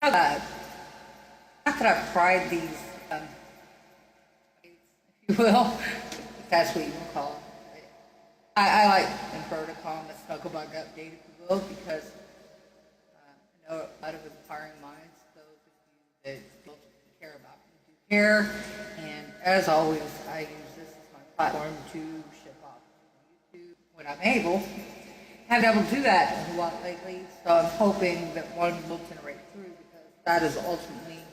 Not that I've tried these, if you will, if that's what you want to call them. I like and prefer to call them a snuggle bug update, if you will, because I know a lot of inquiring minds, those of you that still care about me, do care. And as always, I use this as my platform to ship off YouTube when I'm able. Haven't been able to do that a lot lately, so I'm hoping that one will generate through, because that is ultimately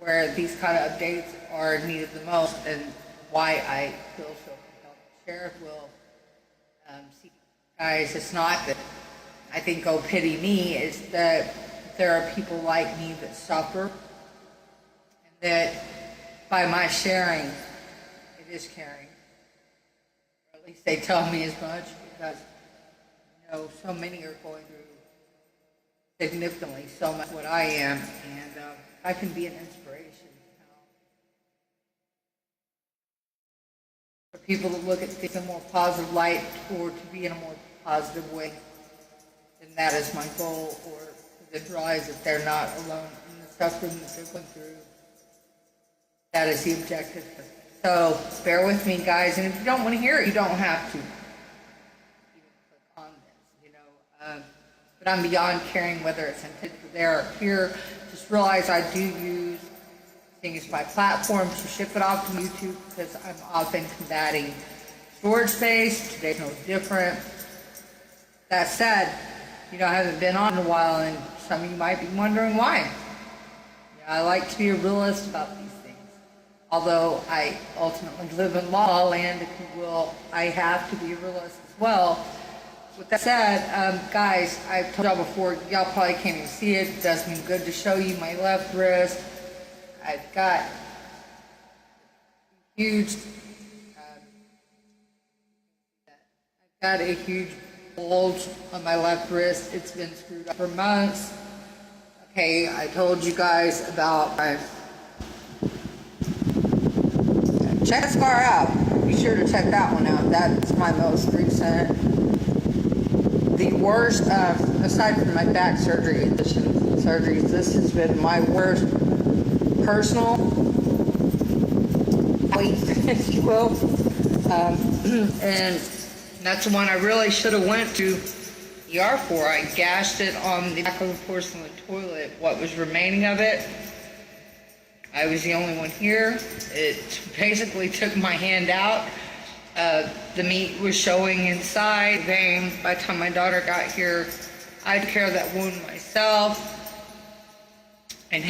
where these kind of updates are needed the most, and why I feel so compelled to share. Will see, guys, it's not that I think, oh, pity me. It's that there are people like me that suffer, and that by my sharing, it is caring. Or at least they tell me as much, because so many are going through significantly so much what I am, and I can be an inspiration for people to look at things in a more positive light, or to be in a more positive way. And that is my goal, or to realize that they're not alone in the suffering that they're going through. That is the objective. So bear with me, guys, and if you don't want to hear it, you don't have to. But I'm beyond caring whether it's intended for there or here. Just realize I do use things as my platform to ship it off to YouTube, because I'm often combating storage space. Today's no different. That said, I haven't been on in a while, and some of you might be wondering why. I like to be a realist about these things. Although I ultimately live in law land, if you will, I have to be a realist as well. With that said, guys, I've told y'all before, y'all probably can't even see it. It does me good to show you my left wrist. I've got a huge bulge on my left wrist. It's been screwed up for months. Okay, I told you guys about my... Check the scar out. Be sure to check that one out. That's my most recent. The worst, aside from my back surgeries, this has been my worst personal weight, if you will. And that's the one I really should have went to ER for. I gashed it on the back of the porcelain toilet, what was remaining of it. I was the only one here. It basically took my hand out. The meat was showing inside, vein. By the time my daughter got here, I took care of that wound myself, and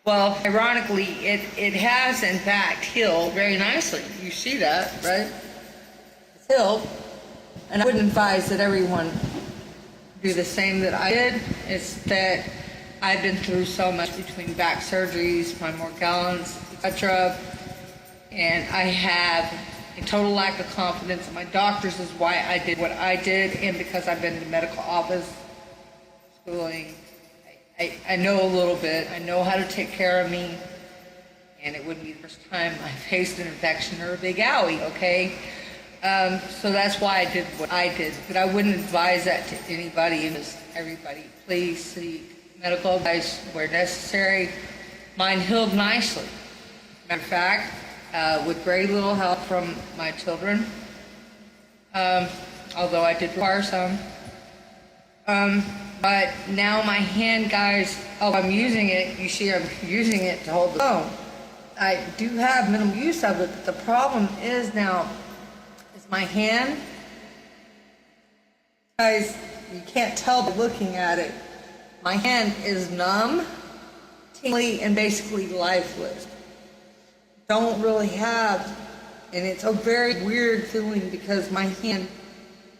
well, ironically, it has in fact healed very nicely. You see that, right? It's healed, and I wouldn't advise that everyone do the same that I did. It's that I've been through so much between back surgeries, my Morgellons, etc., and I have a total lack of confidence in my doctors is why I did what I did, and because I've been in the medical office schooling, I know a little bit. I know how to take care of me, and it wouldn't be the first time I faced an infection or a big owie, okay? So that's why I did what I did, but I wouldn't advise that to anybody, and just everybody. Please seek medical advice where necessary. Mine healed nicely. Matter of fact, with very little help from my children, although I did require some. But now my hand, guys, I'm using it. You see, I'm using it to hold the phone. I do have minimal use of it, but the problem is now, is my hand, guys, you can't tell by looking at it. My hand is numb, tingly, and basically lifeless. Don't really have, and it's a very weird feeling because my hand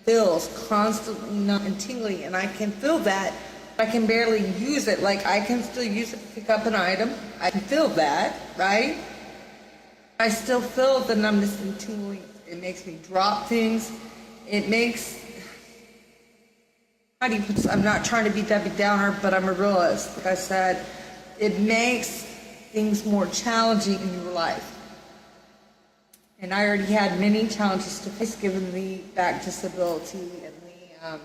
feels constantly numb and tingly, and I can feel that, but I can barely use it. Like, I can still use it to pick up an item. I can feel that, right? I still feel the numbness and tingling. It makes me drop things. It makes, how do you put this? I'm not trying to be Debbie Downer, but I'm a realist. Like I said, it makes things more challenging in your life. And I already had many challenges to face given the back disability and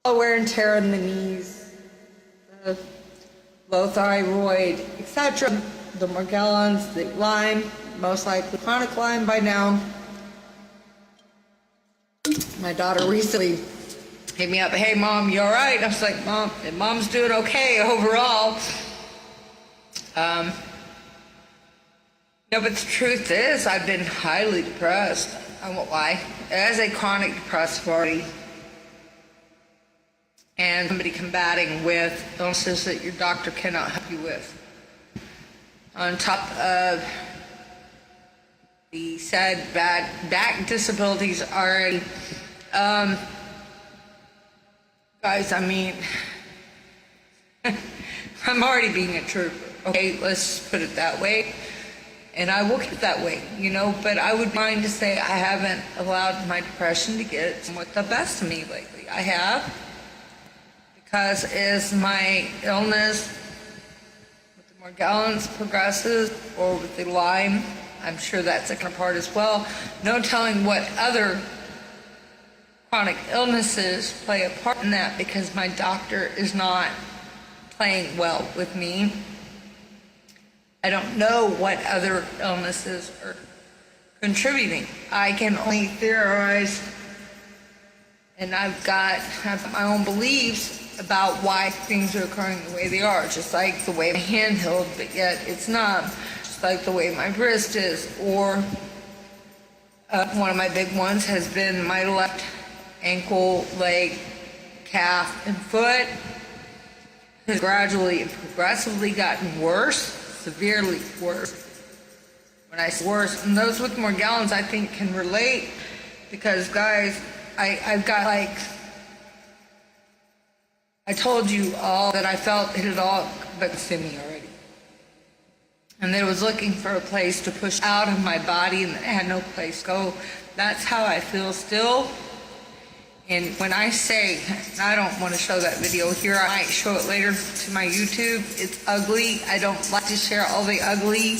the wear and tear in the knees, low thyroid, etc. The Morgellons, the Lyme, most likely chronic Lyme by now. My daughter recently hit me up, "Hey Mom, you alright?" I was like, Mom's doing okay overall. No, but the truth is, I've been highly depressed. I won't lie. As a chronic depressive party, and somebody combating with illnesses that your doctor cannot help you with, on top of the sad back disabilities already. Guys, I mean, I'm already being a trooper. Okay, let's put it that way. And I will keep it that way, but I would mind to say I haven't allowed my depression to get somewhat the best of me lately. I have, because as my illness with the Morgellons progresses, or with the Lyme, I'm sure that's a part as well. No telling what other chronic illnesses play a part in that, because my doctor is not playing well with me. I don't know what other illnesses are contributing. I can only theorize, and I've my own beliefs about why things are occurring the way they are, just like the way my hand healed, but yet it's not, just like the way my wrist is, or one of my big ones has been my left ankle, leg, calf, and foot has gradually and progressively gotten worse. Severely worse. When I say worse, and those with Morgellons I think can relate, because guys, I've got I told you all that I felt it had all but to me already, and that it was looking for a place to push out of my body, and it had no place to go. That's how I feel still. And when I say, I don't want to show that video here, I might show it later to my YouTube. It's ugly. I don't like to share all the ugly.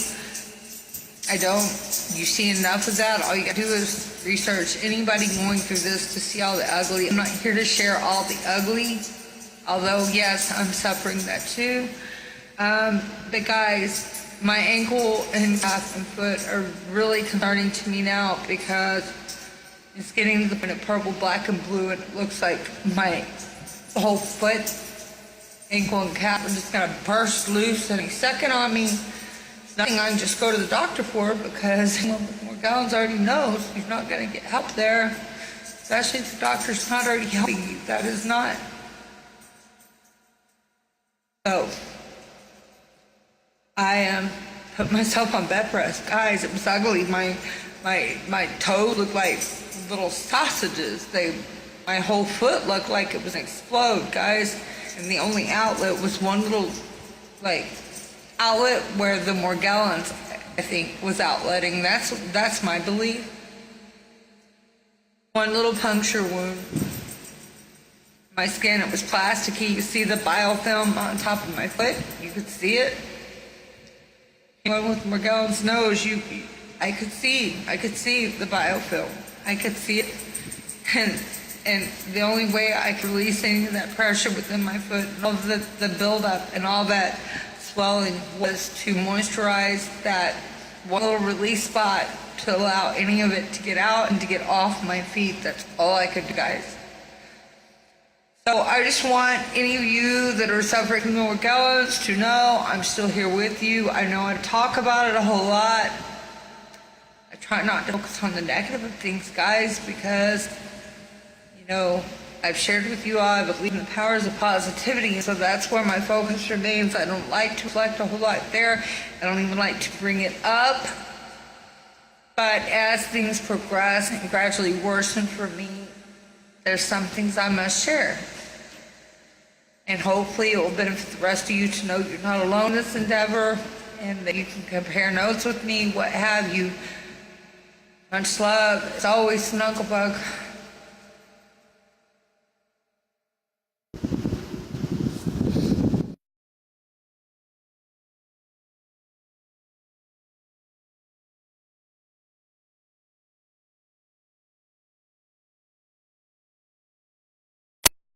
I don't. You see enough of that. All you got to do is research anybody going through this to see all the ugly. I'm not here to share all the ugly, although yes, I'm suffering that too. But guys, my ankle and calf and foot are really concerning to me now, because it's getting to the point of purple, black, and blue, and it looks like my whole foot, ankle, and calf are just going to burst loose any second on me. It's nothing I can just go to the doctor for, because Morgellons already knows you're not going to get help there, especially if the doctor's not already helping you. That is not. So, I put myself on bed rest. Guys, it was ugly. My toes looked like little sausages. My whole foot looked like it was going to explode, guys. And the only outlet was one little, outlet where the Morgellons, I think, was outletting. That's my belief. One little puncture wound. My skin, it was plasticky. You could see the biofilm on top of my foot. You could see it. Anyone with Morgellons knows I could see the biofilm. I could see it, and the only way I could release any of that pressure within my foot, all of the buildup and all that swelling, was to moisturize that one little release spot to allow any of it to get out and to get off my feet. That's all I could do, guys. So I just want any of you that are suffering from Morgellons to know I'm still here with you. I know I talk about it a whole lot. I try not to focus on the negative of things, guys, because, I've shared with you all, I believe in the powers of positivity, so that's where my focus remains. I don't like to reflect a whole lot there. I don't even like to bring it up. But as things progress and gradually worsen for me, there's some things I must share. And hopefully it will benefit the rest of you to know you're not alone in this endeavor, and that you can compare notes with me, what have you. Much love. It's always Snugglebug.